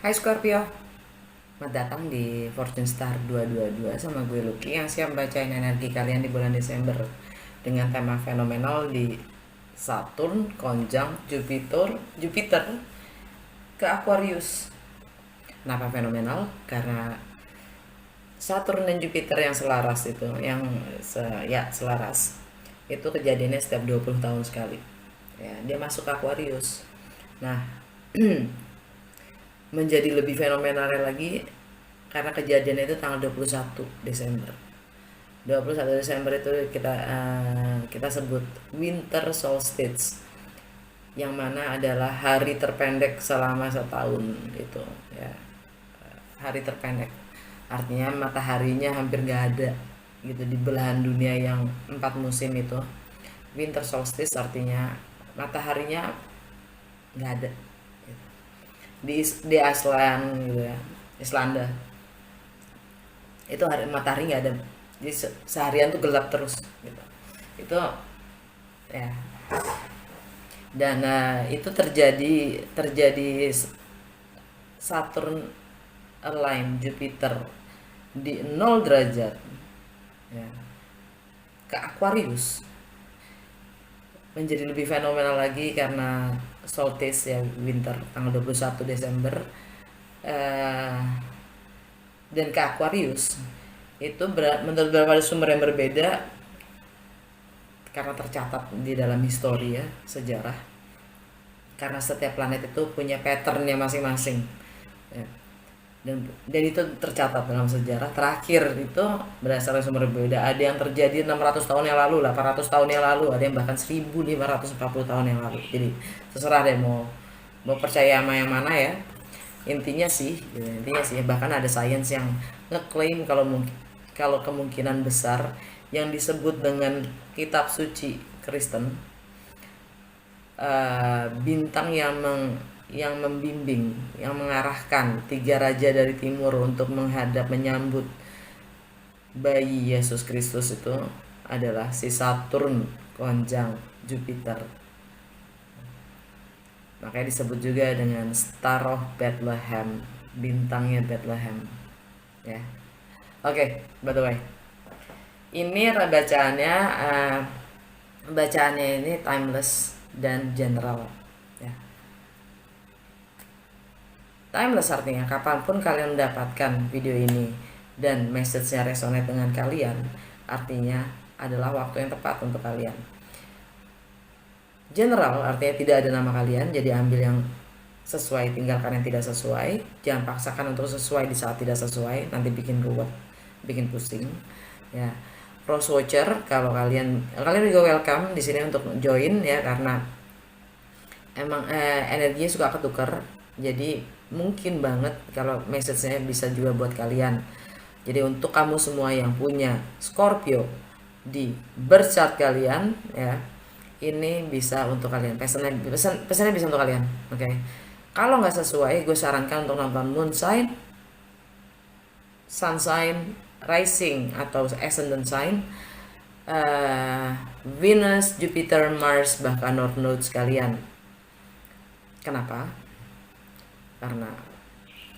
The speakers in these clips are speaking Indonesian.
Hai Scorpio, selamat datang di Fortune Star 222 sama gue Lucky yang siap bacain energi kalian di bulan Desember dengan tema fenomenal di Saturn konjang Jupiter ke Aquarius. Kenapa fenomenal? Karena Saturn dan Jupiter yang selaras itu, selaras. Itu kejadiannya setiap 20 tahun sekali. Ya, dia masuk ke Aquarius. Nah, menjadi lebih fenomenal lagi karena kejadian itu tanggal 21 Desember. 21 Desember itu kita sebut winter solstice, yang mana adalah hari terpendek selama setahun itu ya. Hari terpendek artinya mataharinya hampir gak ada gitu di belahan dunia yang 4 musim itu. Winter solstice artinya mataharinya nggak ada di Iceland gitu ya, Islanda itu hari matahari nggak ada, jadi seharian tuh gelap terus gitu itu ya. Dan itu terjadi Saturn align Jupiter di 0 derajat ya, ke Aquarius. Menjadi lebih fenomenal lagi karena solstice ya, winter tanggal 21 Desember eh, dan ke Aquarius itu menurut beberapa sumber yang berbeda, karena tercatat di dalam histori ya, sejarah, karena setiap planet itu punya patternnya masing-masing ya. Dan itu tercatat dalam sejarah. Terakhir itu berdasarkan sumber berbeda, ada yang terjadi 600 tahun yang lalu, 800 tahun yang lalu, ada yang bahkan 1540 tahun yang lalu. Jadi terserah deh mau mau percaya sama yang mana ya. Intinya sih bahkan ada sains yang ngeklaim kalau kemungkinan besar yang disebut dengan kitab suci Kristen, bintang yang membimbing, yang mengarahkan 3 raja dari timur untuk menyambut bayi Yesus Kristus itu adalah si Saturn konjang Jupiter. Makanya disebut juga dengan Star of Bethlehem, bintangnya Bethlehem ya. Oke, by the way, ini bacaannya ini timeless dan general ya. Timeless artinya kapanpun kalian mendapatkan video ini dan message-nya resonate dengan kalian, artinya adalah waktu yang tepat untuk kalian. General artinya tidak ada nama kalian, jadi ambil yang sesuai, tinggalkan yang tidak sesuai. Jangan paksakan untuk sesuai di saat tidak sesuai, nanti bikin ruwet, bikin pusing ya. Cross watcher, kalau kalian juga welcome di sini untuk join ya, karena emang energinya suka ketukar, jadi mungkin banget kalau message-nya bisa juga buat kalian. Jadi untuk kamu semua yang punya Scorpio di birth chart kalian ya, ini bisa untuk kalian, pesannya bisa untuk kalian. Oke. Kalau nggak sesuai, gue sarankan untuk nonton moon sign, sun sign, rising atau ascendant sign, Venus, Jupiter, Mars, bahkan North Node sekalian. Kenapa? Karena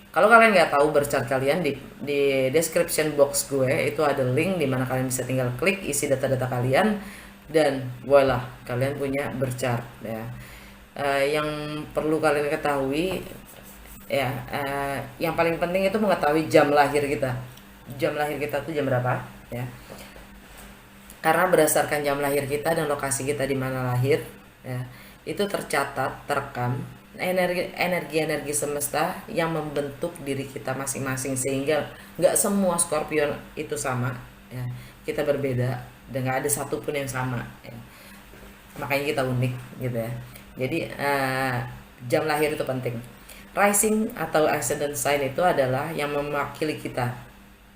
kalau kalian nggak tahu berchart kalian, di description box gue itu ada link di mana kalian bisa tinggal klik isi data-data kalian dan voila, kalian punya berchart ya. Yang perlu kalian ketahui ya, yang paling penting itu mengetahui jam lahir kita. Jam lahir kita tuh jam berapa ya? Karena berdasarkan jam lahir kita dan lokasi kita di mana lahir ya, itu tercatat, terekam energi semesta yang membentuk diri kita masing-masing, sehingga nggak semua Scorpio itu sama ya. Kita berbeda dan nggak ada satupun yang sama ya. Makanya kita unik gitu ya. Jadi jam lahir itu penting. Rising atau ascendant sign itu adalah yang mewakili kita,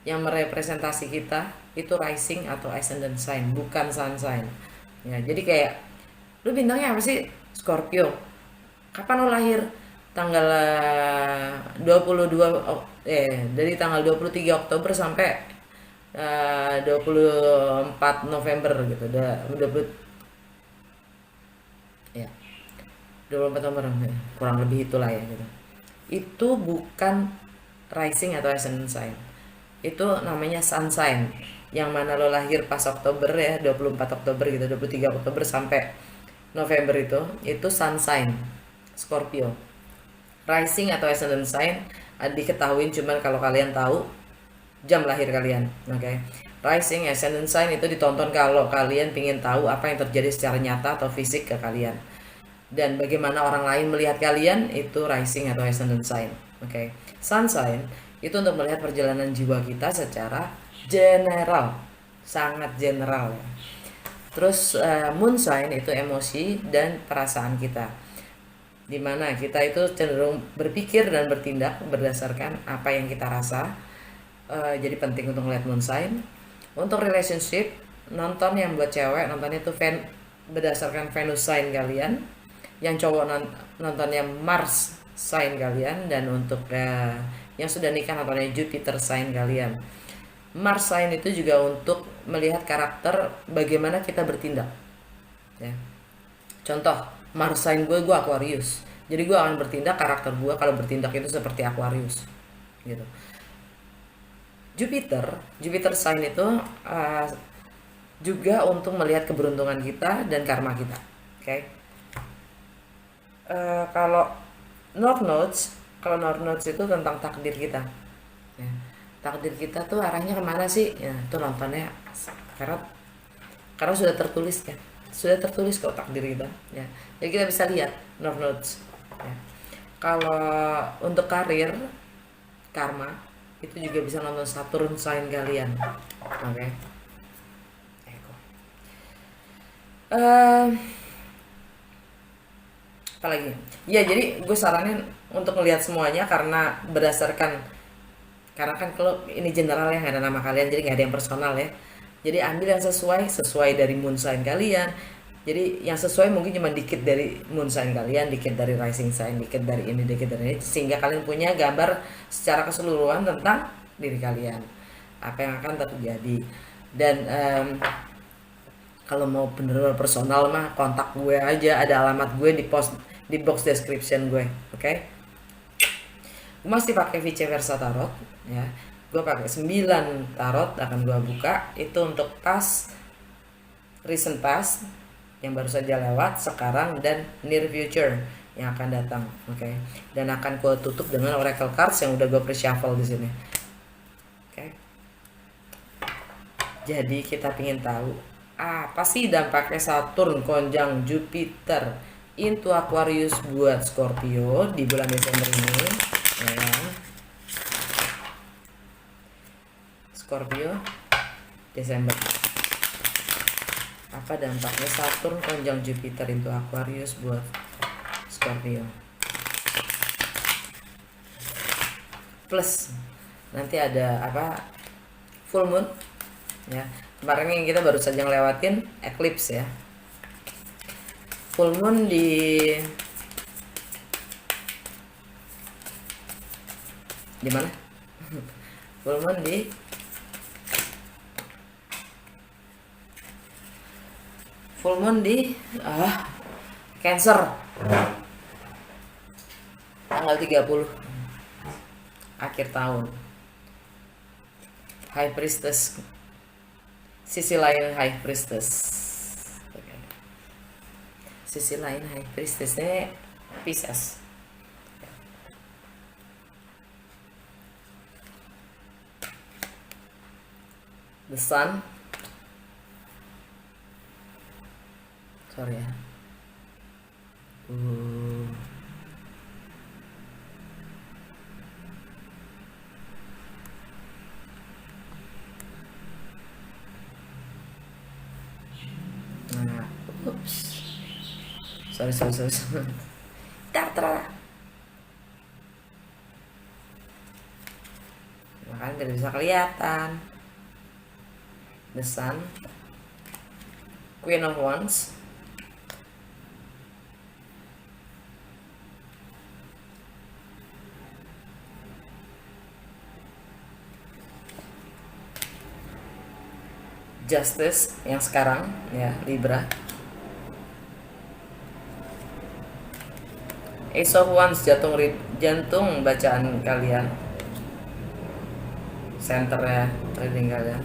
yang merepresentasi kita itu rising atau ascendant sign, bukan sun sign ya. Jadi kayak lu bintangnya apa sih? Scorpio. Kapan lo lahir? Tanggal 22 dari tanggal 23 Oktober sampai 24 November gitu. Udah 20 ya. 24 November kurang lebih itulah ya gitu. itu bukan rising atau ascendant sign. Itu namanya sun sign. Yang mana lo lahir pas Oktober ya, 24 Oktober gitu, 23 Oktober sampai November itu sun sign Scorpio. Rising atau ascendant sign diketahui cuman kalau kalian tahu jam lahir kalian, oke? Rising, ascendant sign itu ditonton kalau kalian ingin tahu apa yang terjadi secara nyata atau fisik ke kalian dan bagaimana orang lain melihat kalian, itu rising atau ascendant sign, oke? Sun sign itu untuk melihat perjalanan jiwa kita secara general, sangat general ya. Terus moon sign itu emosi dan perasaan kita, dimana kita itu cenderung berpikir dan bertindak berdasarkan apa yang kita rasa. Jadi penting untuk ngeliat moon sign. Untuk relationship, nonton yang buat cewek nontonnya itu berdasarkan Venus sign kalian, yang cowok nontonnya Mars sign kalian, dan untuk yang sudah nikah nontonnya Jupiter sign kalian. Mars sign itu juga untuk melihat karakter bagaimana kita bertindak ya. Contoh, Mars sign gue Aquarius, jadi gue akan bertindak, karakter gue kalau bertindak itu seperti Aquarius gitu. Jupiter sign itu juga untuk melihat keberuntungan kita dan karma kita, oke? Kalau North Nodes itu tentang takdir kita ya. Takdir kita tuh arahnya kemana sih ya, itu nontonnya karena sudah tertulis kok takdir kita ya, jadi kita bisa lihat North Nodes ya. Kalau untuk karir, karma, itu juga bisa nonton Saturn sign kalian, oke? Apa lagi ya, jadi gue saranin untuk ngelihat semuanya karena kan kalau ini general ya, nggak ada nama kalian, jadi nggak ada yang personal ya. Jadi ambil yang sesuai dari moon sign kalian. Jadi yang sesuai mungkin cuma dikit dari moon sign kalian, dikit dari rising sign, dikit dari ini, dikit dari ini, sehingga kalian punya gambar secara keseluruhan tentang diri kalian, apa yang akan terjadi. Dan kalau mau bener-bener personal mah kontak gue aja, ada alamat gue di box description gue, oke? Gue masih pakai vice versa tarot ya. Gue pakai 9 tarot, akan gue buka itu untuk recent past yang baru saja lewat, sekarang, dan near future yang akan datang, oke? Dan akan gue tutup dengan oracle cards yang udah gue pre-shuffle di sini, oke? Jadi kita pengen tahu apa sih dampaknya Saturn konjang Jupiter into Aquarius buat Scorpio di bulan Desember ini ya. Scorpio Desember, apa dampaknya Saturn konjang Jupiter into Aquarius buat Scorpio, plus nanti ada apa, full moon ya. Kemarin yang kita baru saja ngelewatin eclipse ya. Full moon di mana? Full moon di Cancer tanggal 30 akhir tahun. High Priestess, sisi lain High Priestess. Sisi lain High Priestessnya Pisces. The Sun, sorry ya. Nah, oops. Sorry. Makanya tidak bisa kelihatan. The Sun, Queen of Wands, Justice yang sekarang ya, Libra, Ace of Wands, jantung bacaan kalian, center ya, reading kalian.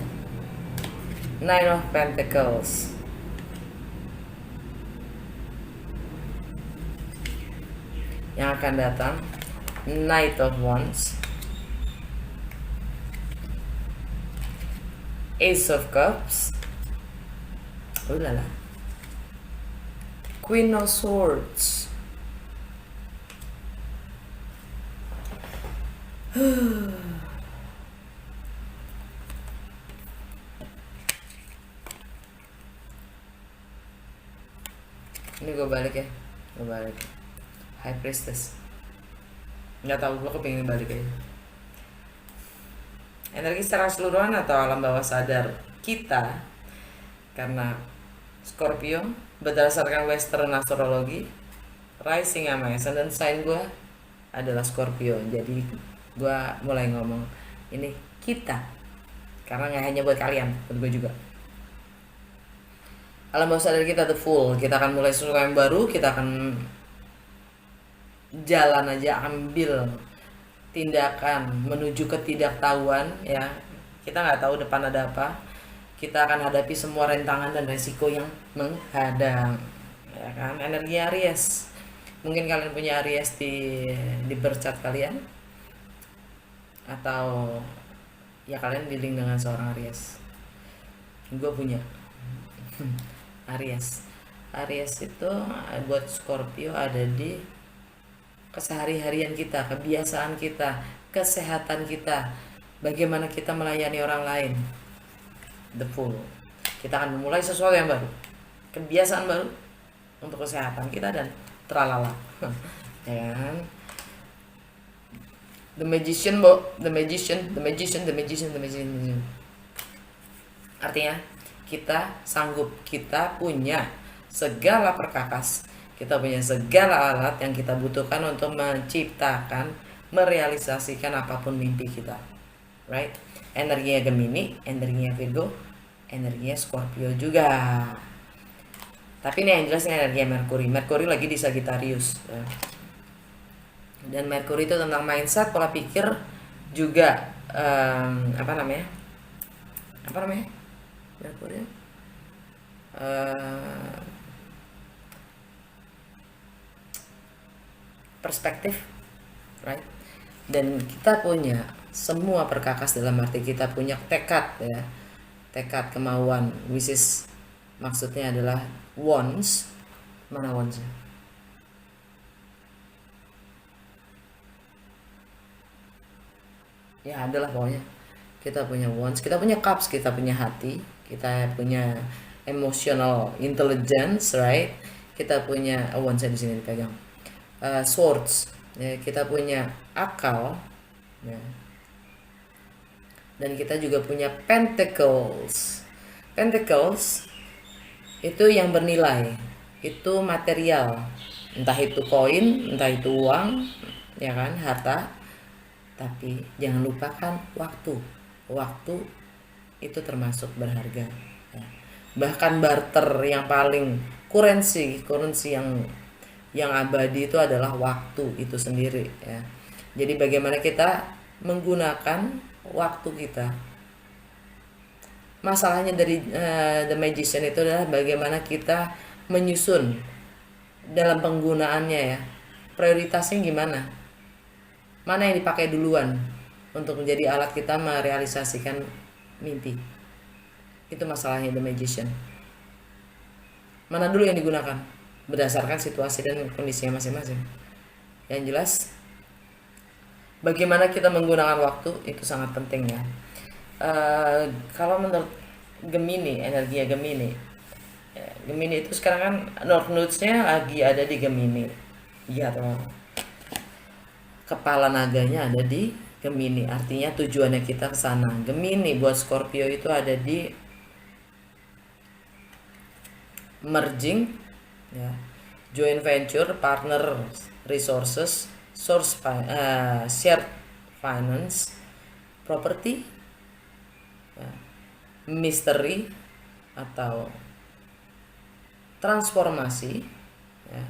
Nine of Pentacles, yang akan datang. Knight of Wands, Ace of Cups, ulala, Queen of Swords. Ini gue balik ya, gue balik. High Priestess, nggak tahu, gue kepingin balik aja. Energi secara keseluruhan atau alam bawah sadar kita, karena Scorpio berdasarkan Western astrologi, rising sama ascendant sign gue adalah Scorpio. Jadi gue mulai ngomong ini kita, karena nggak hanya buat kalian, buat gue juga. Alam bawah sadar kita the full, kita akan mulai sesuatu yang baru, kita akan jalan aja, ambil tindakan menuju ketidaktahuan ya. Kita nggak tahu depan ada apa, kita akan hadapi semua rintangan dan resiko yang menghadang ya kan. Energi Aries, mungkin kalian punya Aries di birth chart kalian, atau ya kalian dealing dengan seorang Aries. Gue punya Aries. Aries itu buat Scorpio ada di kesehari-harian kita, kebiasaan kita, kesehatan kita, bagaimana kita melayani orang lain. The full, kita akan memulai sesuatu yang baru, kebiasaan baru untuk kesehatan kita dan tralala. Ya kan? The Magician, the Magician. Artinya kita sanggup, kita punya segala perkakas, kita punya segala alat yang kita butuhkan untuk menciptakan, merealisasikan apapun mimpi kita, right? Energinya Gemini, energinya Virgo, energinya Scorpio juga. Tapi ini yang jelas ini energinya Merkuri lagi di Sagittarius ya. Dan Merkuri itu tentang mindset, pola pikir juga, apa namanya Merkuri, perspektif, right? Dan kita punya semua perkakas, dalam arti kita punya tekad ya, tekad, kemauan, which is maksudnya adalah wands. Mana wandsnya? Ya adalah pokoknya kita punya wands, kita punya cups, kita punya hati, kita punya emotional intelligence, right? Kita punya wandsnya di sini dipegang, swords ya, kita punya akal ya. Dan kita juga punya pentacles. Pentacles itu yang bernilai, itu material, entah itu koin, entah itu uang ya kan, harta. Tapi jangan lupakan waktu. Waktu itu termasuk berharga ya. Bahkan barter yang paling currency yang abadi itu adalah waktu itu sendiri ya. Jadi bagaimana kita menggunakan waktu kita. Masalahnya dari The Magician itu adalah bagaimana kita menyusun dalam penggunaannya ya. Prioritasnya gimana? Mana yang dipakai duluan untuk menjadi alat kita merealisasikan mimpi. Itu masalahnya The Magician. Mana dulu yang digunakan berdasarkan situasi dan kondisinya masing-masing. Yang jelas bagaimana kita menggunakan waktu itu sangat penting ya. Kalau menurut Gemini, energinya Gemini, Gemini itu sekarang kan North Nodes-nya lagi ada di Gemini ya teman. Kepala naganya ada di Gemini, artinya tujuannya kita ke sana. Gemini buat Scorpio itu ada di merging ya, joint venture, partner, resources, shared finance, property ya, misteri atau transformasi ya,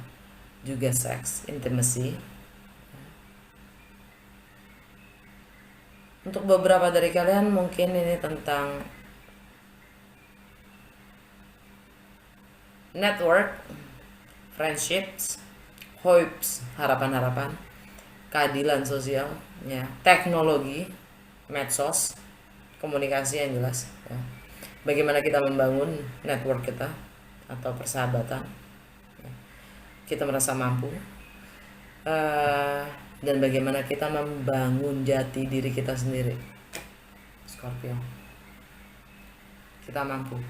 juga seks, intimacy. Untuk beberapa dari kalian mungkin ini tentang network, friendships, hopes, harapan-harapan, keadilan sosial, ya, teknologi, medsos, komunikasi yang jelas, ya. Bagaimana kita membangun network kita atau persahabatan, ya. Kita merasa mampu, dan bagaimana kita membangun jati diri kita sendiri. Scorpio, kita mampu.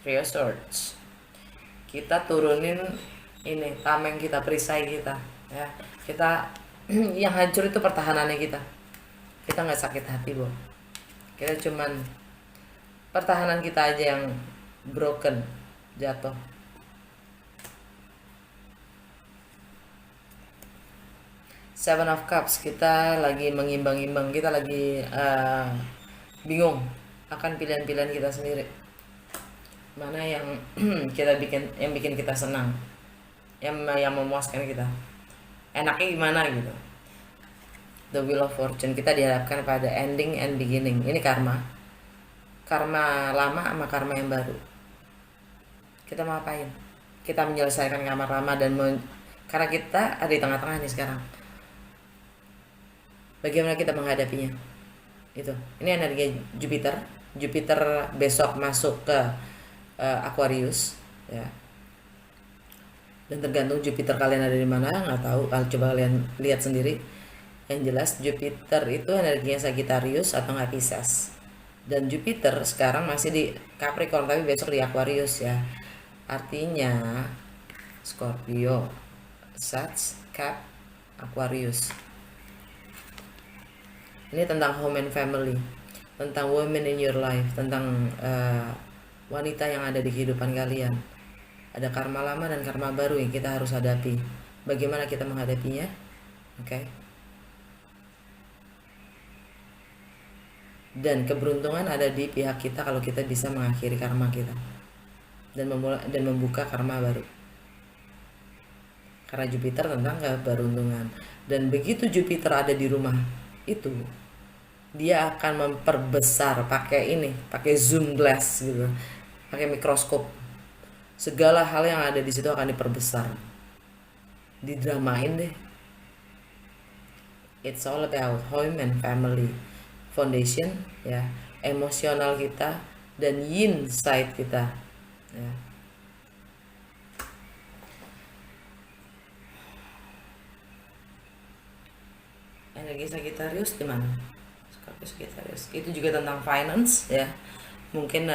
Three of Swords, kita turunin ini tameng kita, perisai kita, ya. Kita yang hancur itu pertahanannya kita nggak sakit hati, Bo. Kita cuman pertahanan kita aja yang broken, jatuh. Seven of Cups, kita lagi mengimbang-imbang, kita lagi bingung akan pilihan-pilihan kita sendiri, mana yang yang bikin kita senang, yang memuaskan kita, enaknya gimana gitu. The Wheel of Fortune, kita dihadapkan pada ending and beginning. Ini karma lama sama karma yang baru. Kita mau apain? Kita menyelesaikan karma lama karena kita ada di tengah-tengah nih sekarang. Bagaimana kita menghadapinya? Itu. Ini energi Jupiter. Jupiter besok masuk ke Aquarius, ya. Dan tergantung Jupiter kalian ada di mana, nggak tahu. Coba kalian lihat sendiri. Yang jelas Jupiter itu energinya Sagittarius atau nggak Pisces. Dan Jupiter sekarang masih di Capricorn tapi besok di Aquarius, ya. Artinya Scorpio, Sag, Cap, Aquarius. Ini tentang home and family, tentang women in your life, tentang wanita yang ada di kehidupan kalian. Ada karma lama dan karma baru yang kita harus hadapi. Bagaimana kita menghadapinya? Oke. Dan keberuntungan ada di pihak kita kalau kita bisa mengakhiri karma kita dan membuka karma baru. Karena Jupiter tentang keberuntungan. Dan begitu Jupiter ada di rumah itu, dia akan memperbesar pakai zoom glass gitu, pakai mikroskop. Segala hal yang ada di situ akan diperbesar, didramain deh. It's all about home and family, foundation, ya, emosional kita dan yin side kita, ya. Energi Sagittarius di mana? Sagittarius itu juga tentang finance, ya. Mungkin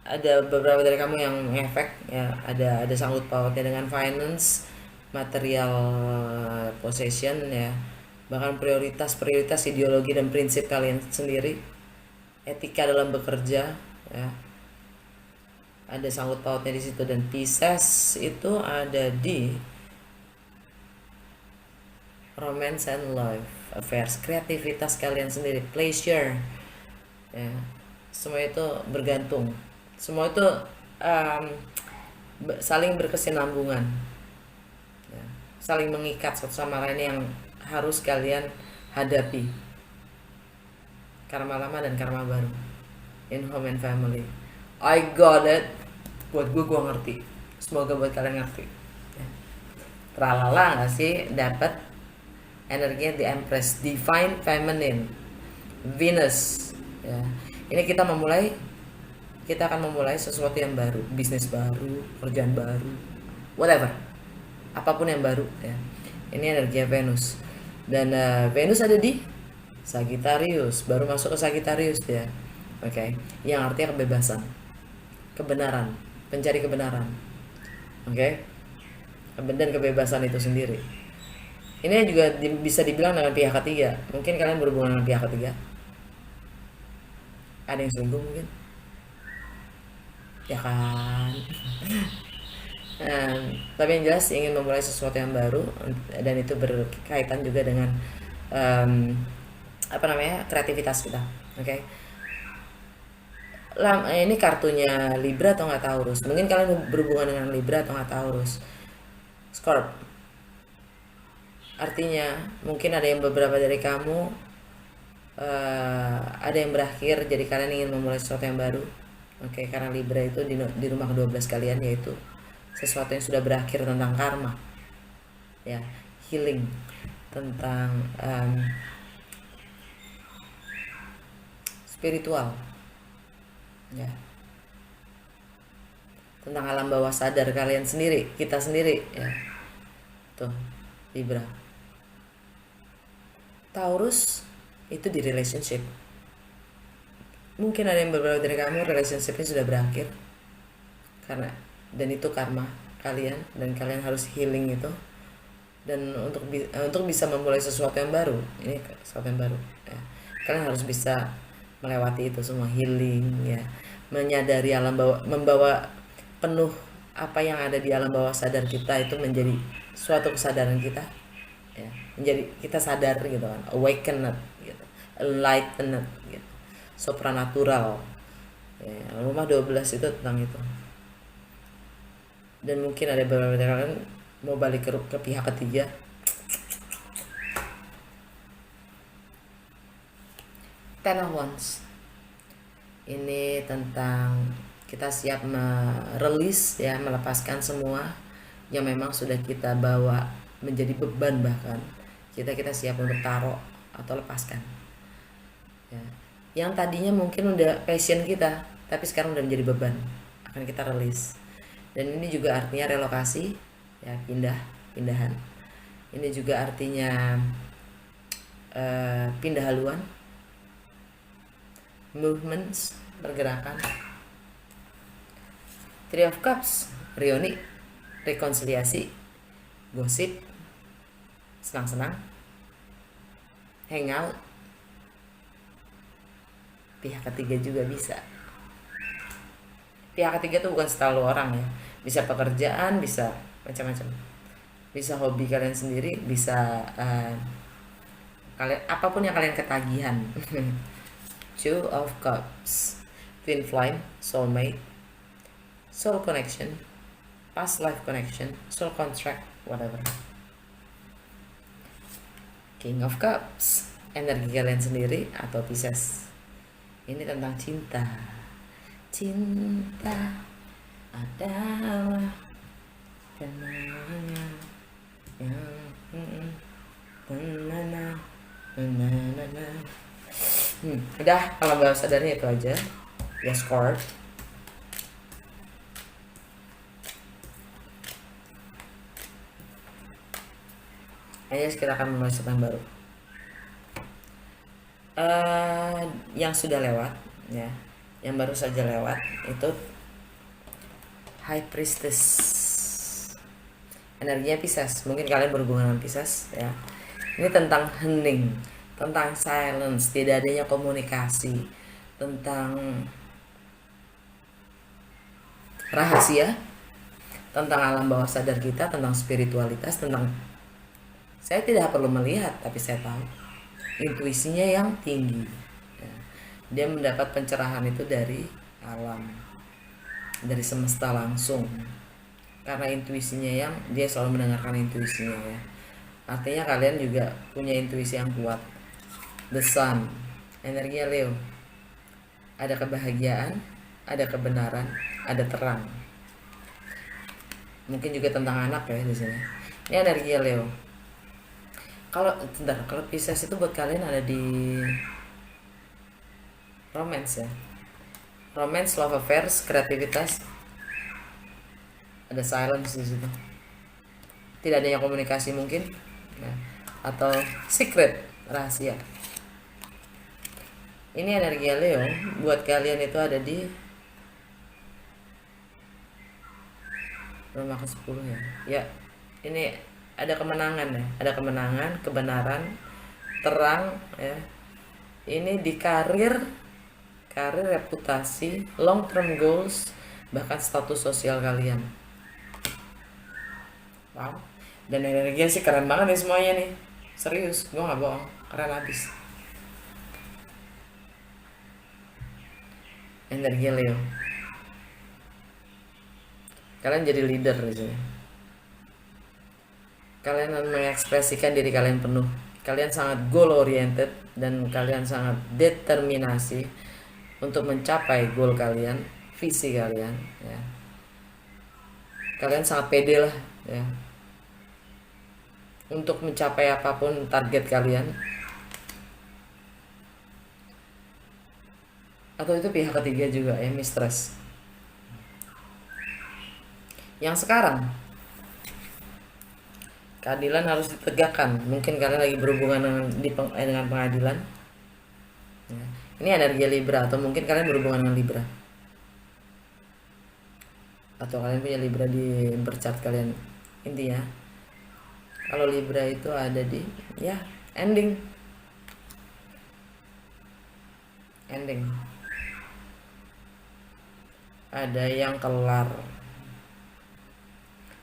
ada beberapa dari kamu yang efek, ya, ada sangkut pautnya dengan finance, material possession, ya, bahkan prioritas ideologi dan prinsip kalian sendiri, etika dalam bekerja, ya, ada sangkut pautnya di situ. Dan Pisces itu ada di romance and love affairs, kreativitas kalian sendiri, pleasure, ya. Semua itu bergantung, semua itu saling berkesinambungan, ya. Saling mengikat satu sama lain yang harus kalian hadapi. Karma lama dan karma baru in home and family. I got it. Buat gue ngerti. Semoga buat kalian ngerti, ya. Tralala gak sih? Dapat energinya di Empress, Divine Feminine, Venus, ya. Ini kita akan memulai sesuatu yang baru, bisnis baru, kerjaan baru, whatever, apapun yang baru, ya. Ini energinya Venus. Dan Venus ada di Sagittarius, baru masuk ke Sagittarius, ya. Oke. Yang artinya kebebasan, kebenaran, pencari kebenaran, oke. Dan kebebasan itu sendiri. Ini juga bisa dibilang dengan pihak ketiga. Mungkin kalian berhubungan dengan pihak ketiga. Ada yang selingkuh mungkin, ya kan. Tapi yang jelas ingin memulai sesuatu yang baru, dan itu berkaitan juga dengan kreativitas kita, oke. Ini kartunya Libra atau nggak Taurus. Mungkin kalian berhubungan dengan Libra atau nggak Taurus. Scorp. Artinya mungkin ada yang beberapa dari kamu ada yang berakhir, jadi kalian ingin memulai sesuatu yang baru. Oke, karena Libra itu di rumah ke-12 kalian, yaitu sesuatu yang sudah berakhir, tentang karma, ya, healing, tentang spiritual, ya, tentang alam bawah sadar kalian sendiri, kita sendiri, ya. Tuh, Libra. Taurus itu di relationship. Mungkin ada yang beberapa dari kamu relationshipnya sudah berakhir, karena dan itu karma kalian, dan kalian harus healing itu, dan untuk bisa memulai sesuatu yang baru, ini sesuatu yang baru, ya. Kalian harus bisa melewati itu semua, healing, ya, menyadari alam bawah, membawa penuh apa yang ada di alam bawah sadar kita itu menjadi suatu kesadaran kita, ya, menjadi kita sadar gitu kan, awakened gitu, enlightened gitu, supranatural, ya. Rumah 12 itu tentang itu. Dan mungkin ada beberapa dari kalian mau balik ke pihak ketiga. Ten of Wands ini tentang kita siap merilis, ya, melepaskan semua yang memang sudah kita bawa menjadi beban, bahkan kita siap untuk taruh atau lepaskan, ya. Yang tadinya mungkin udah passion kita, tapi sekarang udah menjadi beban, akan kita rilis. Dan ini juga artinya relokasi, ya, pindahan. Ini juga artinya pindah haluan, movements, pergerakan. Three of Cups, reuni, rekonsiliasi, gosip, senang-senang, hangout. Pihak ketiga juga bisa. Pihak ketiga tuh bukan selalu orang, ya. Bisa pekerjaan, bisa macam-macam. Bisa hobi kalian sendiri, bisa kalian apapun yang kalian ketagihan. Two of Cups, twin flame, soulmate, soul connection, past life connection, soul contract, whatever. King of Cups, energi kalian sendiri atau Pisces. Ini tentang cinta. Cinta adalah kenangan yang udah, kalau bawah sadarnya itu aja, ya. Score. Ayo kita akan mulai sesuatu yang baru. Yang sudah lewat, ya, yang baru saja lewat itu High Priestess, energinya Pisces. Mungkin kalian berhubungan dengan Pisces, ya. Ini tentang hening, tentang silence, tidak adanya komunikasi, tentang rahasia, tentang alam bawah sadar kita, tentang spiritualitas, tentang saya tidak perlu melihat, tapi saya tahu. Intuisinya yang tinggi, ya. Dia mendapat pencerahan itu dari alam, dari semesta langsung, karena intuisinya yang dia selalu mendengarkan intuisinya, ya. Artinya kalian juga punya intuisi yang kuat. The Sun, energinya Leo, ada kebahagiaan, ada kebenaran, ada terang. Mungkin juga tentang anak, ya, di sini. Ini energinya Leo. Kalau Pisces itu buat kalian ada di romance, ya. Romance, love affairs, kreativitas, ada silence di situ. Tidak adanya komunikasi mungkin, ya. Atau secret, rahasia. Ini energi Leo buat kalian itu ada di rumah ke-10, ya. Ya, ini ada kemenangan, ya. Ada kemenangan, kebenaran, terang, ya. Ini di karir, reputasi, long term goals, bahkan status sosial kalian. Wow. Dan energinya sih keren banget nih semuanya nih. Serius, gue gak bohong. Keren abis. Energi Leo. Kalian jadi leader di sini. Kalian akan mengekspresikan diri kalian penuh. Kalian sangat goal oriented dan kalian sangat determinasi untuk mencapai goal kalian, visi kalian, ya. Kalian sangat pede lah, ya, untuk mencapai apapun target kalian. Atau itu pihak ketiga juga ya, mistress. Yang sekarang keadilan harus ditegakkan. Mungkin kalian lagi berhubungan dengan pengadilan, ya. Ini energi Libra, atau mungkin kalian berhubungan dengan Libra, atau kalian punya Libra di bercat kalian. Intinya kalau Libra itu ada di, ya, ending. Ada yang kelar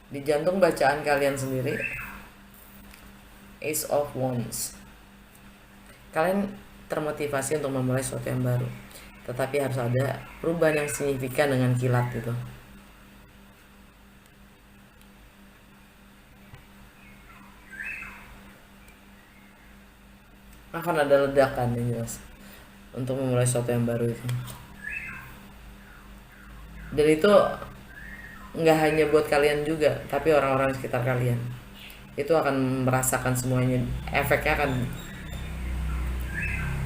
di jantung bacaan kalian sendiri. Ace of Wands. Kalian termotivasi untuk memulai sesuatu yang baru, tetapi harus ada perubahan yang signifikan dengan kilat itu. Akan ada ledakan yang jelas untuk memulai sesuatu yang baru itu. Dan itu nggak hanya buat kalian juga, tapi orang-orang di sekitar kalian itu akan merasakan semuanya. Efeknya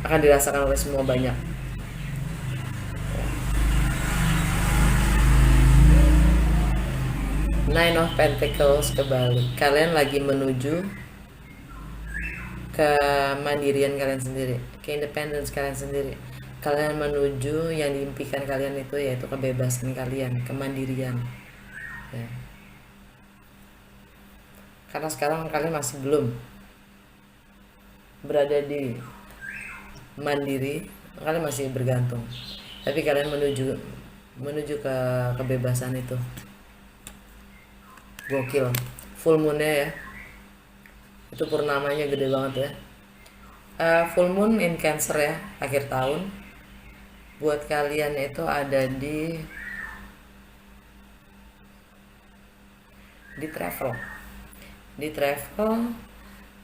akan dirasakan oleh semua banyak. Nine of Pentacles kebalik. Kalian lagi menuju kemandirian kalian sendiri, ke independence kalian sendiri. Kalian menuju yang diimpikan kalian itu, yaitu kebebasan kalian, kemandirian, ya. Karena sekarang kalian masih belum berada di mandiri, kalian masih bergantung, tapi kalian menuju ke kebebasan itu. Gokil. Full moonnya ya, itu purnamanya gede banget ya. Full moon in Cancer ya, akhir tahun. Buat kalian itu ada di travel,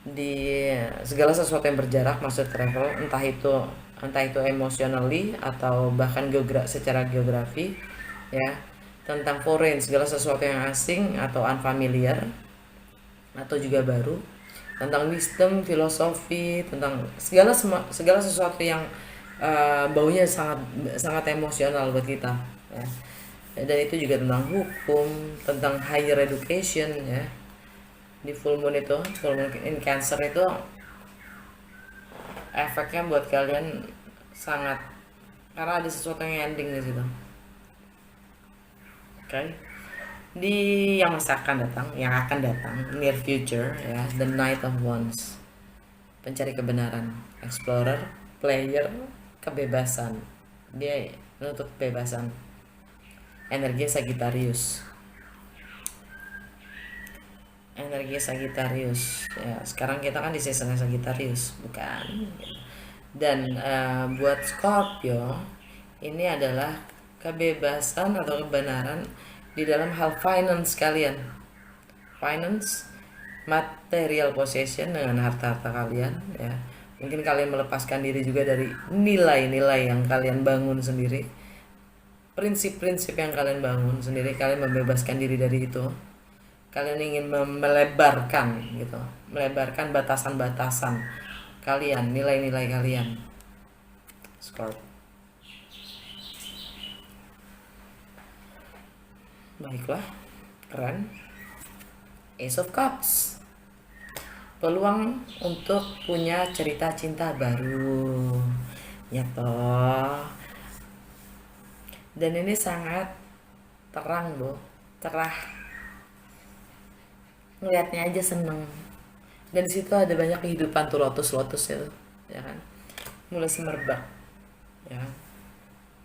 di segala sesuatu yang berjarak, maksud travel, entah itu emotionally atau bahkan secara geografi, ya. Tentang foreign, segala sesuatu yang asing atau unfamiliar atau juga baru, tentang wisdom, filosofi, tentang segala sesuatu yang baunya sangat emosional buat kita, ya. Dan itu juga tentang hukum, tentang higher education, ya. Di full moon in Cancer itu efeknya buat kalian sangat, karena ada sesuatu yang ending di situ. Oke. Di yang akan datang, near future, ya, the Knight of Wands. Pencari kebenaran, explorer, player, kebebasan. Dia menuntut kebebasan. Energi Sagittarius. Ya, sekarang kita kan di season Sagittarius, bukan? Dan buat Scorpio, ini adalah kebebasan atau kebenaran di dalam hal finance kalian. Finance, material possession dengan harta-harta kalian, ya. Mungkin kalian melepaskan diri juga dari nilai-nilai yang kalian bangun sendiri, prinsip-prinsip yang kalian bangun sendiri. Kalian membebaskan diri dari itu. Kalian ingin melebarkan batasan-batasan kalian, nilai-nilai kalian. Scorpio. Baiklah, keren. Ace of Cups. Peluang untuk punya cerita cinta baru, ya toh. Dan ini sangat terang loh, cerah. Ngelihatnya aja seneng. Dan di situ ada banyak kehidupan tuh, lotus itu, ya kan? Mulai semerbak, ya.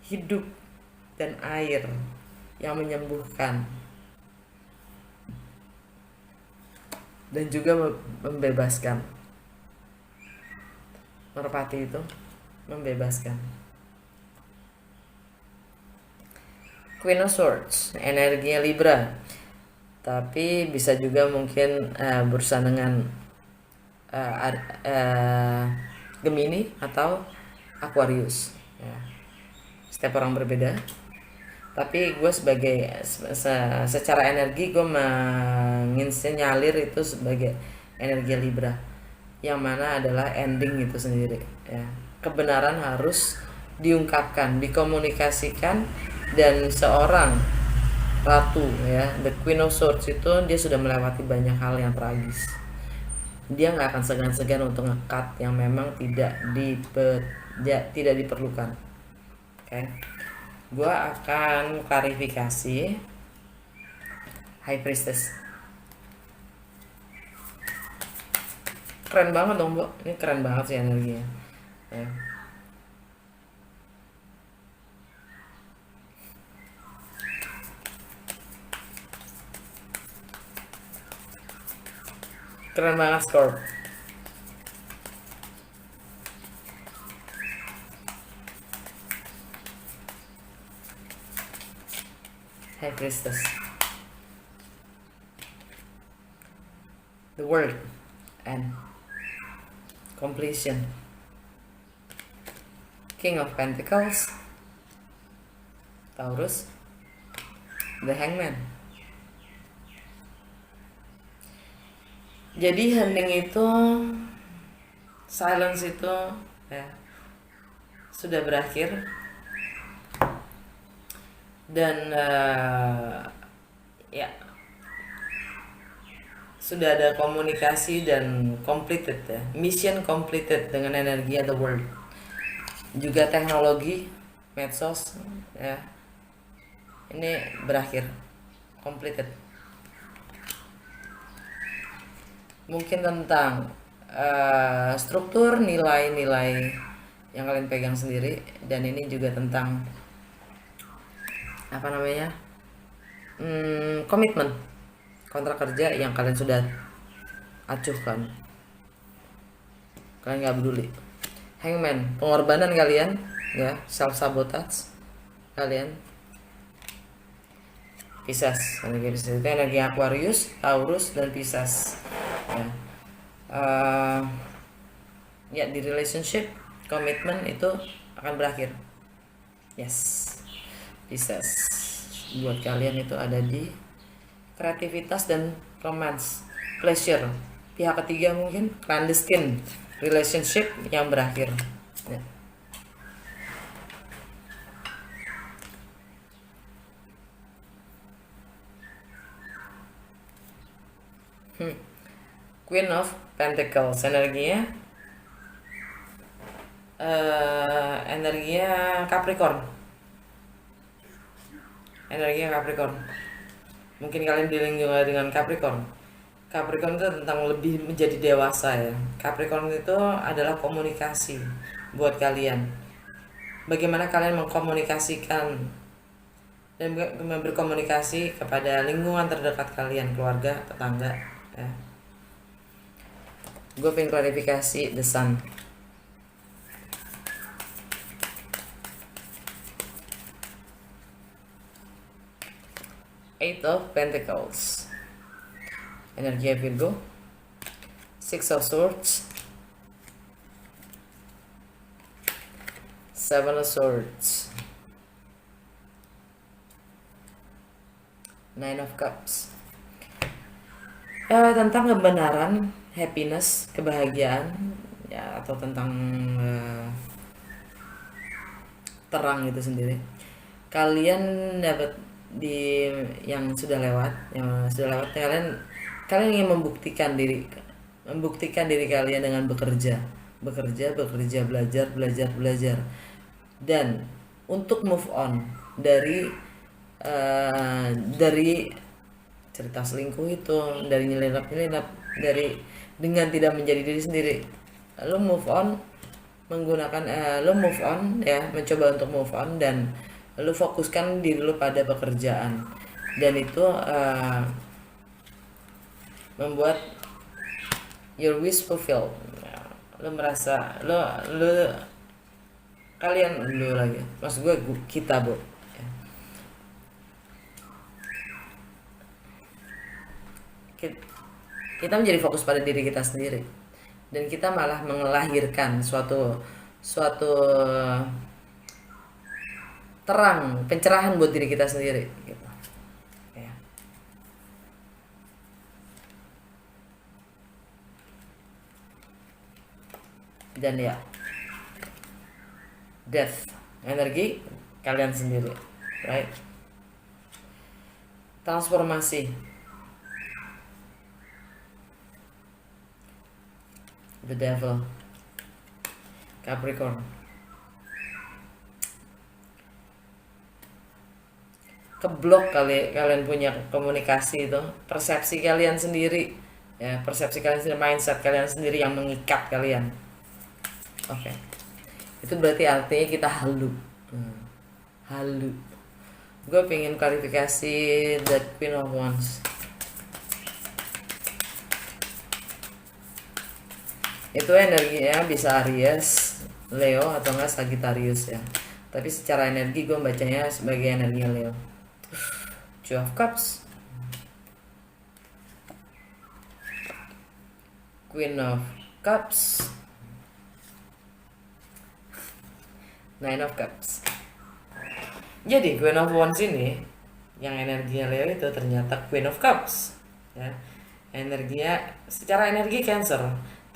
Hidup dan air yang menyembuhkan dan juga membebaskan. Merpati itu membebaskan. Queen of Swords, energinya Libra. Tapi bisa juga mungkin berurusan dengan Gemini atau Aquarius. Ya. Setiap orang berbeda. Tapi gue secara energi gue menginsinyalir itu sebagai energi Libra, yang mana adalah ending itu sendiri. Ya. Kebenaran harus diungkapkan, dikomunikasikan, dan seorang ratu, ya, the Queen of Swords itu dia sudah melewati banyak hal yang tragis. Dia nggak akan segan-segan untuk ngekat yang memang tidak diperlukan. Oke, gue akan klarifikasi High Priestess. Keren banget dong, Bu. Ini keren banget sih energinya. Ya. Keren banget, Scorp. High Priestess. The world and completion. King of Pentacles. Taurus. The Hangman. Jadi hening itu, silence itu, ya, sudah berakhir. Dan ya, sudah ada komunikasi dan completed, ya, mission completed dengan energi the world. Juga teknologi medsos, ya, ini berakhir, completed. Mungkin tentang struktur nilai-nilai yang kalian pegang sendiri, dan ini juga tentang apa namanya, komitmen kontrak kerja yang kalian sudah acuhkan. Kalian nggak peduli. Hangman, pengorbanan kalian, ya, self sabotage kalian. Pisces, energi Pisces itu energi Aquarius, Taurus, dan Pisces. Ya, ya, di relationship, komitmen itu akan berakhir. Yes, Pisces. Buat kalian itu ada di kreativitas dan romance, pleasure, pihak ketiga mungkin, clandestine relationship yang berakhir. Ya. Queen of Pentacles, energinya Capricorn. Mungkin kalian dealing juga dengan Capricorn. Capricorn itu tentang lebih menjadi dewasa, ya. Capricorn itu adalah komunikasi buat kalian. Bagaimana kalian mengkomunikasikan dan berkomunikasi kepada lingkungan terdekat kalian, keluarga, tetangga, ya. Gue pengen klarifikasi The Sun. Eight of Pentacles, energi Virgo. Six of Swords, Seven of Swords, Nine of Cups. Tentang kebenaran, happiness, kebahagiaan, ya, atau tentang terang itu sendiri. Kalian dapat di yang sudah lewat, kalian ingin membuktikan diri kalian dengan bekerja, belajar, dan untuk move on dari cerita selingkuh itu, dari nyelinap, dari dengan tidak menjadi diri sendiri. Lo move on menggunakan ya, mencoba untuk move on, dan lo fokuskan diri lo pada pekerjaan, dan itu membuat your wish fulfilled. Lo merasa kalian, lo lagi, maksud gue, kita, Bu, ya. kita menjadi fokus pada diri kita sendiri, dan kita malah melahirkan suatu suatu terang, pencerahan buat diri kita sendiri gitu ya. Dan ya, death, energi kalian sendiri, right? Transformasi, the devil, Capricorn. Keblok kali kalian punya komunikasi itu, persepsi kalian sendiri ya, persepsi kalian sendiri, mindset kalian sendiri yang mengikat kalian. Oke. Itu berarti artinya kita halu. Halu. Gue pengen klarifikasi the Queen of Wands. Itu energinya bisa Aries, Leo, atau enggak Sagittarius ya. Tapi secara energi gue bacanya sebagai energi Leo. Two of Cups, Queen of Cups, Nine of Cups. Jadi Queen of Wands ini yang energinya Leo itu ternyata Queen of Cups ya. Energinya, secara energi Cancer,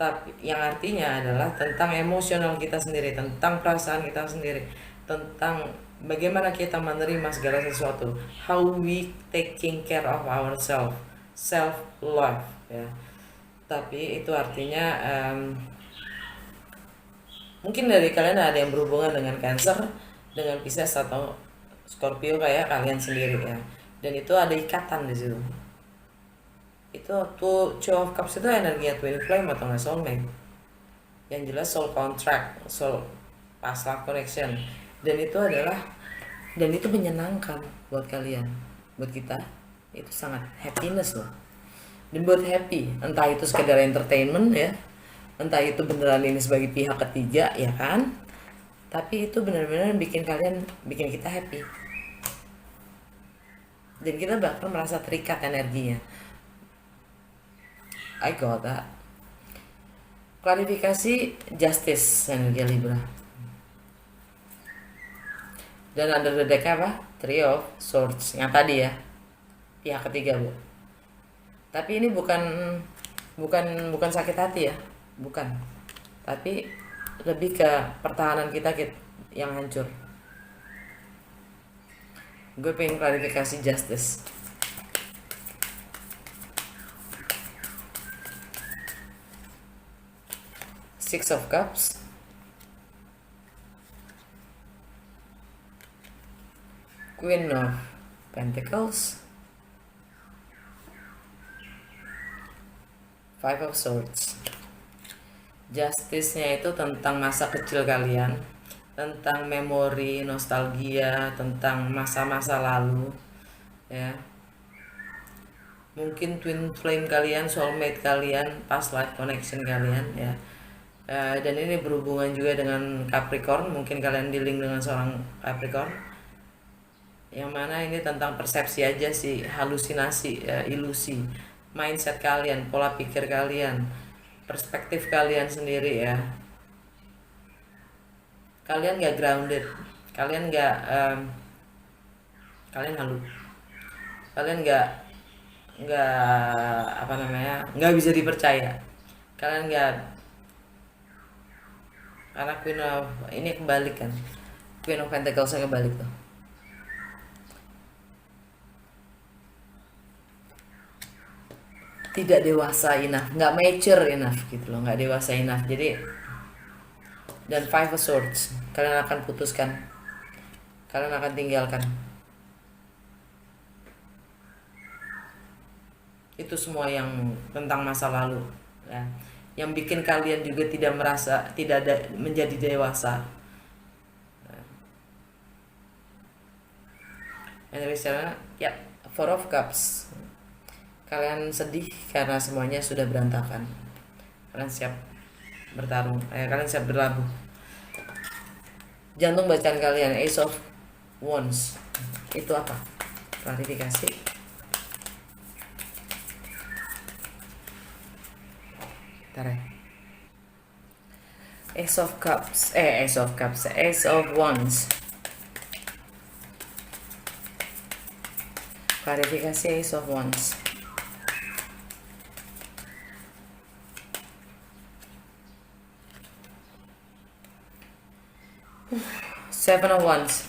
tapi yang artinya adalah tentang emosional kita sendiri, tentang perasaan kita sendiri, tentang bagaimana kita menerima segala sesuatu, how we taking care of ourselves, self love ya. Tapi itu artinya mungkin dari kalian ada yang berhubungan dengan Cancer, dengan Pisces atau Scorpio kayak kalian sendiri ya. Dan itu ada ikatan di situ. Itu tuh Two of Cups itu energinya twin flame atau nggak soulmate. Yang jelas soul contract, soul past life connection. Dan itu menyenangkan buat kalian, buat kita itu sangat happiness loh. Dan buat happy, entah itu sekedar entertainment ya, entah itu beneran ini sebagai pihak ketiga ya kan, tapi itu benar-benar bikin kita happy, dan kita bakal merasa terikat energinya. I got that. Klarifikasi Justice energi Libra. Dan under the deck apa? Three of Swords yang tadi ya, pihak ketiga bu. Tapi ini bukan sakit hati ya, bukan. Tapi lebih ke pertahanan kita yang hancur. Gue pengen klarifikasi Justice. Six of Cups, Queen of Pentacles, Five of Swords. Justice-nya itu tentang masa kecil kalian, tentang memori, nostalgia, tentang masa-masa lalu ya. Mungkin twin flame kalian, soulmate kalian, past life connection kalian ya. Dan ini berhubungan juga dengan Capricorn. Mungkin kalian dealing dengan seorang Capricorn, yang mana ini tentang persepsi aja sih, halusinasi ya, ilusi, mindset kalian, pola pikir kalian, perspektif kalian sendiri ya. Kalian gak grounded, kalian halu, kalian nggak bisa dipercaya, kalian karena Queen of ini kebalik kan, Queen of Pentacles kebalik tuh. Tidak dewasa enough, nggak mature enough gitu loh, nggak dewasa enough. Jadi, dan Five of Swords, kalian akan putuskan, kalian akan tinggalkan. Itu semua yang tentang masa lalu ya, yang bikin kalian juga tidak menjadi dewasa. Energi sana ya, Four of Cups. Kalian sedih karena semuanya sudah berantakan. Kalian siap bertarung, kalian siap berlabuh. Jantung bacaan kalian, Ace of Wands. Itu apa? Klarifikasi. Ntar ya. Ace of Wands. Klarifikasi Ace of Wands. Seven of Wands.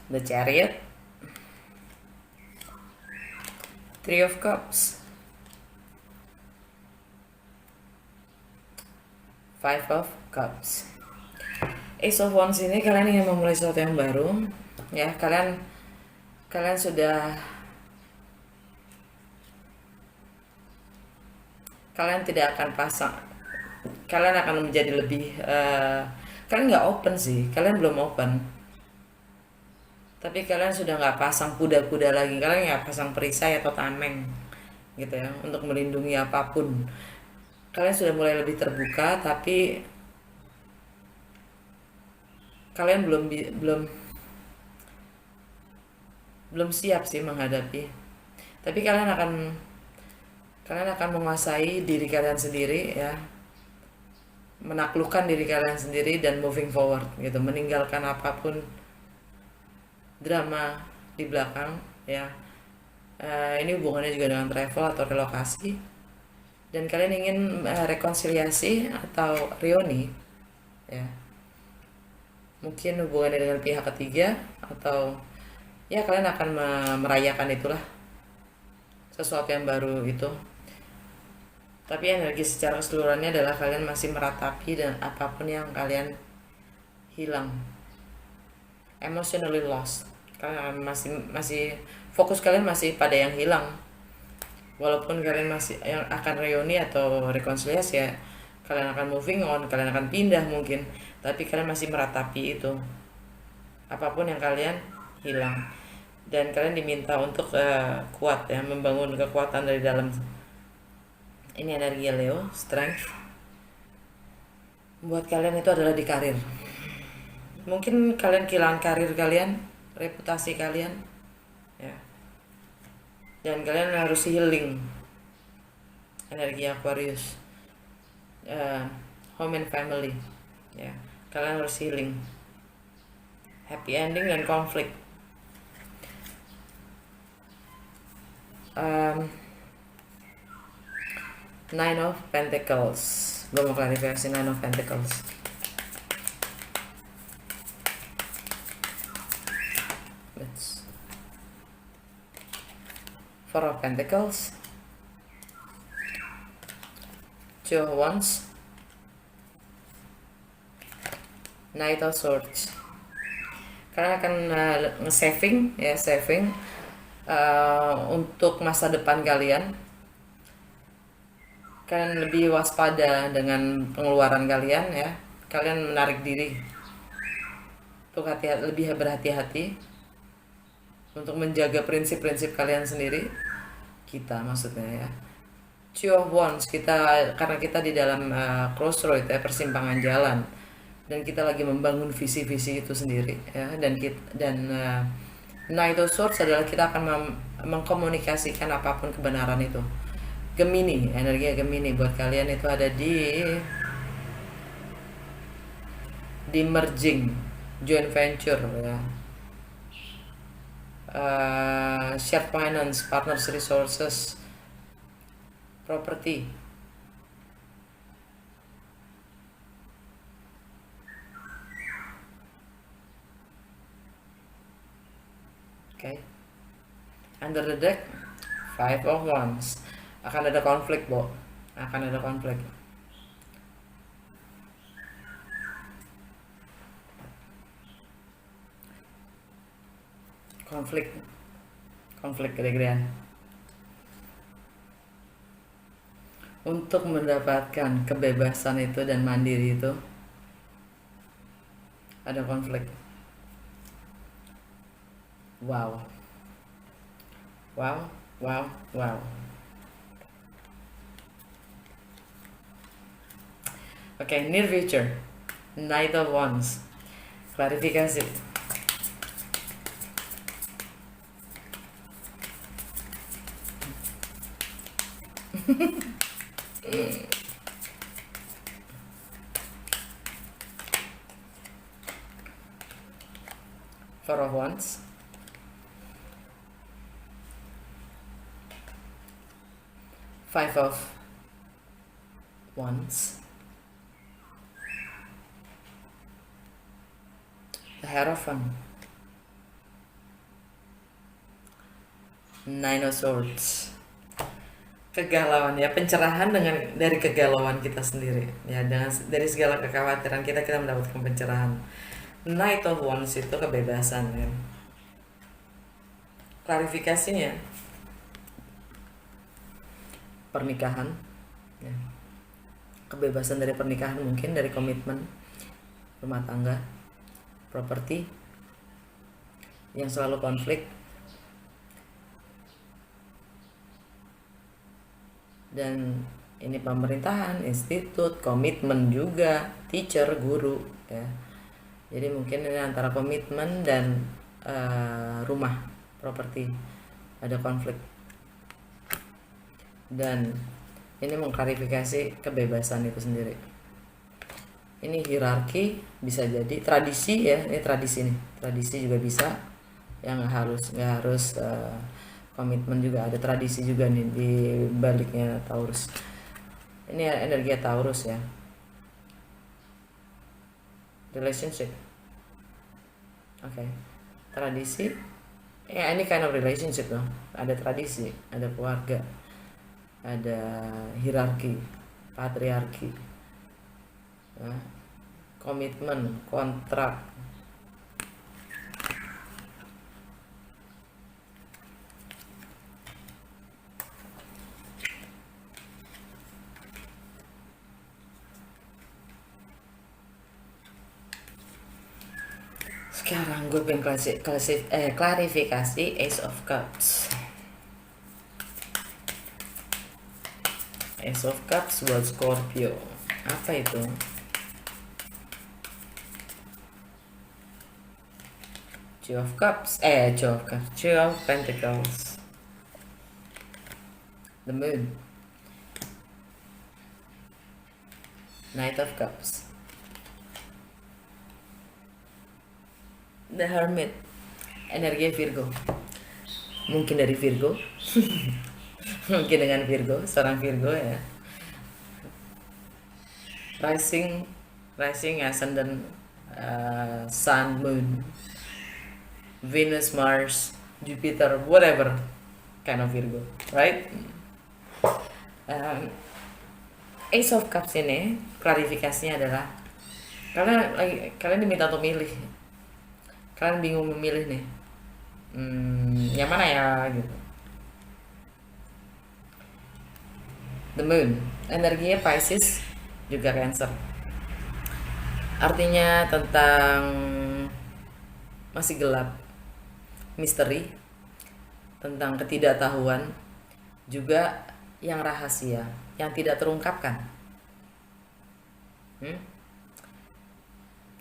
The Chariot. Three of Cups. Five of Cups. Ace of Wands ini kalian ingin memulai sesuatu yang baru, ya. Kalian tidak akan pasang. Kalian akan menjadi lebih. Kalian nggak open sih. Kalian belum open. Tapi kalian sudah nggak pasang kuda-kuda lagi. Kalian nggak pasang perisai atau tameng, gitu ya, untuk melindungi apapun. Kalian sudah mulai lebih terbuka, tapi kalian belum siap sih menghadapi. Tapi kalian akan menguasai diri kalian sendiri, ya, menaklukkan diri kalian sendiri dan moving forward, gitu, meninggalkan apapun drama di belakang, ya. Ini hubungannya juga dengan travel atau relokasi, dan kalian ingin rekonsiliasi atau reuni, ya, mungkin hubungannya dengan pihak ketiga, atau ya kalian akan merayakan itulah, sesuatu yang baru itu. Tapi energi secara keseluruhannya adalah kalian masih meratapi dan apapun yang kalian hilang, emotionally lost. Kalian masih fokus, kalian masih pada yang hilang. Walaupun kalian masih yang akan reuni atau rekonsiliasi, ya, kalian akan moving on, kalian akan pindah mungkin, tapi kalian masih meratapi itu, apapun yang kalian hilang. Dan kalian diminta untuk kuat, ya, membangun kekuatan dari dalam. Ini energi Leo, strength. Buat kalian itu adalah di karir. Mungkin kalian kehilangan karir kalian, reputasi kalian, ya, dan kalian harus healing. Energi Aquarius, home and family, ya, kalian harus healing. Happy ending dan konflik. Nine of Pentacles. Gue mau klarifikasi Nine of Pentacles. Four of Pentacles. Two of Wands. Knight of Swords. Kalian akan nge-saving, ya, saving untuk masa depan kalian. Kalian lebih waspada dengan pengeluaran kalian, ya. Kalian menarik diri untuk lebih berhati-hati untuk menjaga prinsip-prinsip kalian sendiri. Kita maksudnya, ya. Two of Wands, karena kita di dalam crossroad, ya, persimpangan jalan, dan kita lagi membangun visi-visi itu sendiri, ya. Dan Knight of Swords adalah kita akan mengkomunikasikan apapun kebenaran itu. Gemini, energi Gemini buat kalian itu ada di merging, joint venture, ya, shared finance, partners resources, property. Okay. Under the deck, Five of Wands. Akan ada konflik, Bo. Akan ada konflik. Konflik gede-gedean. Untuk mendapatkan kebebasan itu dan mandiri itu, ada konflik. Wow. Okay, near future, Knight of Wands. Klarifikasi. Four of Wands. Five of Wands. The Hierophant. Nine of Swords. Kegalauan ya, pencerahan dari kegalauan kita sendiri ya, dari segala kekhawatiran kita mendapatkan pencerahan. Knight of Wands itu kebebasan ya. Klarifikasinya pernikahan ya. Kebebasan dari pernikahan, mungkin dari komitmen rumah tangga, properti yang selalu konflik, dan ini pemerintahan, institut, komitmen juga, teacher, guru ya. Jadi mungkin ini antara komitmen dan rumah, properti, ada konflik. Dan ini mengklarifikasi kebebasan itu sendiri. Ini hierarki, bisa jadi tradisi ya, ini tradisi nih, tradisi juga bisa, yang nggak harus komitmen juga, ada tradisi juga nih di baliknya Taurus. Ini energi Taurus ya. Relationship. Oke. Tradisi. Ya, ini kind of relationship dong. Ada tradisi, ada keluarga, ada hierarki, patriarki, ya, komitmen, kontrak. Sekarang gue pengen klarifikasi Ace of Cups. Ace of Cups buat Scorpio. Apa itu? Two of Pentacles. The Moon. Knight of Cups. The Hermit. Energi Virgo. Mungkin dari Virgo. Mungkin dengan Virgo, seorang Virgo ya. Rising, ascendant, Sun, Moon, Venus, Mars, Jupiter, whatever kind of Virgo, right? Ace of Cups ini klarifikasinya adalah kalian diminta untuk milih, kalian bingung memilih nih, yang mana ya gitu. The Moon, energinya Pisces juga Cancer, artinya tentang masih gelap, misteri, tentang ketidaktahuan, juga yang rahasia, yang tidak terungkapkan.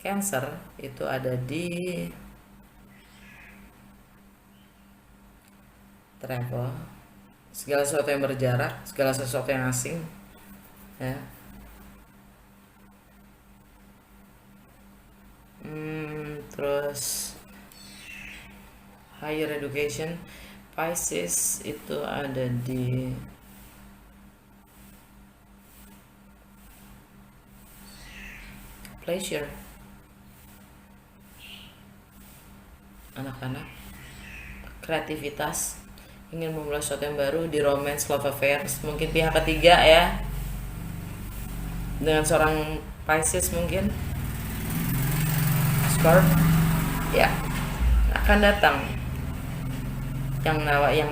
Cancer itu ada di travel, segala sesuatu yang berjarak, segala sesuatu yang asing ya. Terus higher education, Pisces itu ada di pleasure, anak-anak, kreativitas, ingin memulai sesuatu yang baru, di romance, love affairs, mungkin pihak ketiga ya, dengan seorang Pisces mungkin Scorp ya, akan datang yang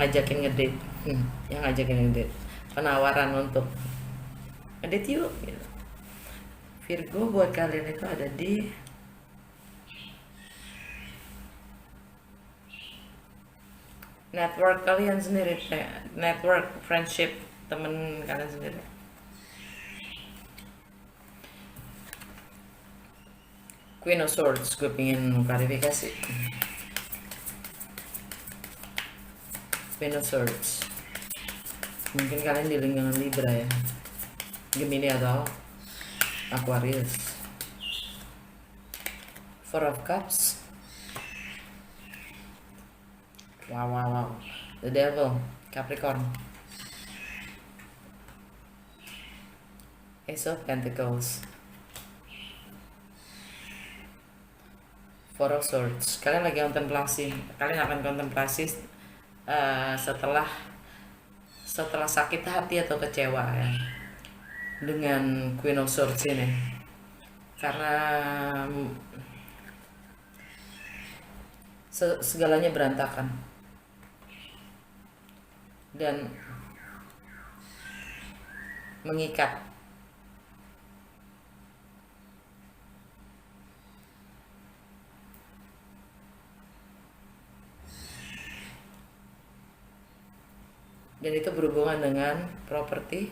ngajakin ngedate, penawaran untuk ngedate yuk gitu. Virgo buat kalian itu ada di network kalian sendiri, network, friendship, temen kalian sendiri. Queen of Swords, gue pengen klarifikasi. Queen of Swords. Mungkin kalian di lingkungan Libra ya, Gemini atau Aquarius. Four of Cups. Wow. The Devil, Capricorn. Ace of Pentacles. Four of Swords. Kalian lagi kontemplasi. Kalian akan kontemplasi setelah sakit hati atau kecewa ya, dengan Queen of Swords ini. Karena segalanya berantakan dan mengikat. Dan itu berhubungan dengan properti,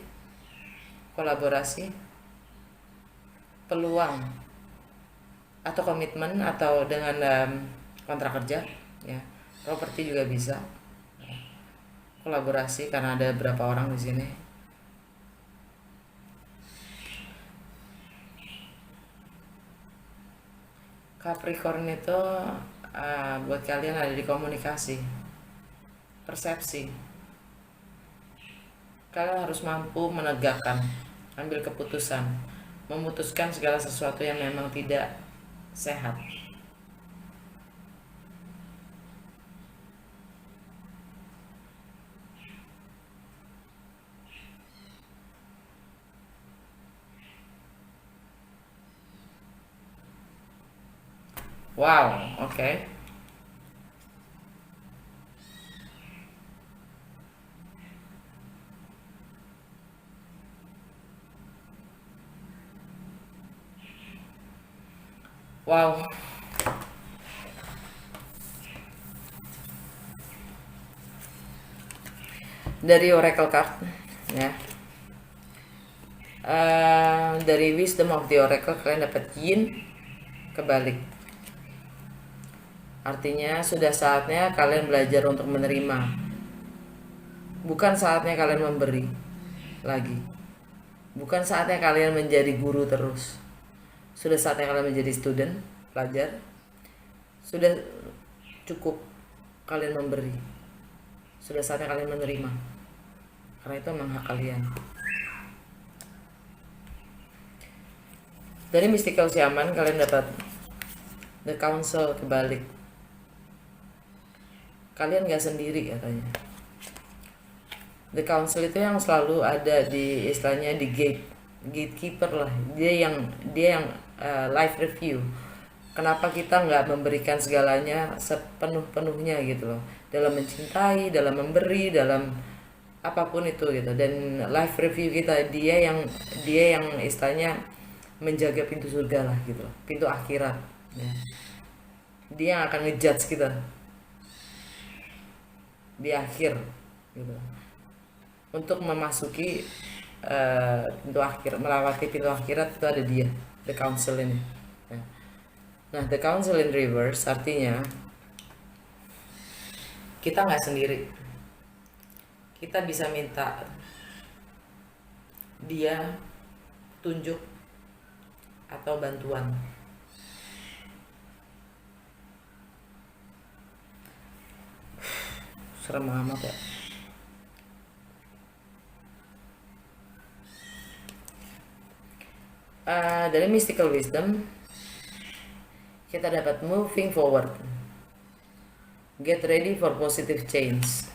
kolaborasi, peluang, atau komitmen, atau dengan kontrak kerja ya. Properti juga bisa, kolaborasi karena ada berapa orang di sini. Capricorn itu buat kalian ada di komunikasi, persepsi. Kalian harus mampu menegakkan, ambil keputusan, memutuskan segala sesuatu yang memang tidak sehat. Wow, oke. Wow. Dari Oracle card ya. Dari Wisdom of the Oracle kalian dapat Yin kebalik. Artinya sudah saatnya kalian belajar untuk menerima. Bukan saatnya kalian memberi lagi. Bukan saatnya kalian menjadi guru terus. Sudah saatnya kalian menjadi student, pelajar. Sudah cukup kalian memberi. Sudah saatnya kalian menerima. Karena itu memang hak kalian. Dari Mystical Shaman kalian dapat The Council kebalik. Kalian gak sendiri katanya. The Council itu yang selalu ada di istilahnya di gatekeeper lah. Dia yang life review. Kenapa kita nggak memberikan segalanya sepenuh-penuhnya gitu loh, dalam mencintai, dalam memberi, dalam apapun itu gitu. Dan life review kita, dia yang istilahnya menjaga pintu surga lah gitu loh, pintu akhirat ya. Dia yang akan ngejudge kita di akhir gitu, untuk memasuki pintu akhir, melewati pintu akhirat itu ada dia, the council ini ya. Nah, the council in reverse artinya kita nggak sendiri. Kita bisa minta dia tunjuk atau bantuan. Serem amat ya. Dari Mystical Wisdom kita dapat moving forward, get ready for positive change.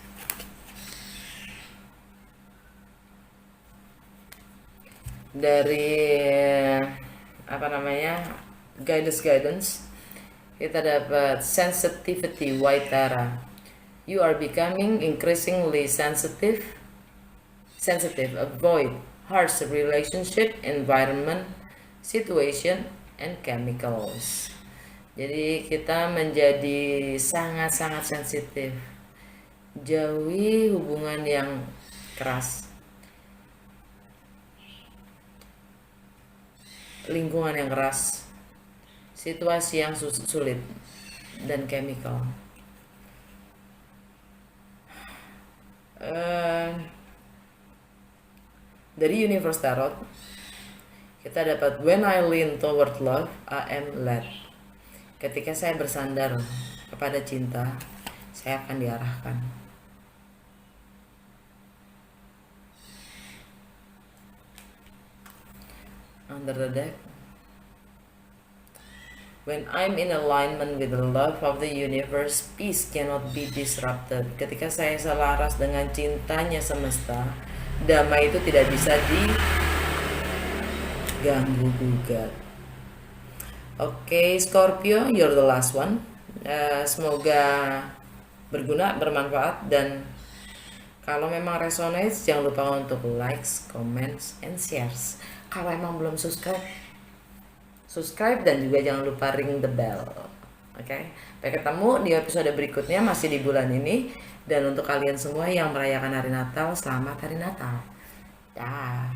Dari guidance kita dapat sensitivity, white Tara. You are becoming increasingly sensitive. Avoid harsh relationship, environment, situation, and chemicals. Jadi kita menjadi sangat-sangat sensitif. Jauhi hubungan yang keras, lingkungan yang keras, situasi yang sulit, dan chemical. Dari Universe Tarot kita dapat when I lean toward love, I am led. Ketika saya bersandar kepada cinta, saya akan diarahkan. Under the deck, when I'm in alignment with the love of the universe, peace cannot be disrupted. Ketika saya selaras dengan cintanya semesta, damai itu tidak bisa diganggu gugat. Oke, Scorpio, you're the last one. Semoga berguna, bermanfaat, dan kalau memang resonates jangan lupa untuk likes, comments, and shares. Kalau emang belum subscribe dan juga jangan lupa ring the bell. Oke, sampai ketemu di episode berikutnya masih di bulan ini. Dan untuk kalian semua yang merayakan hari Natal, selamat hari Natal. Dah.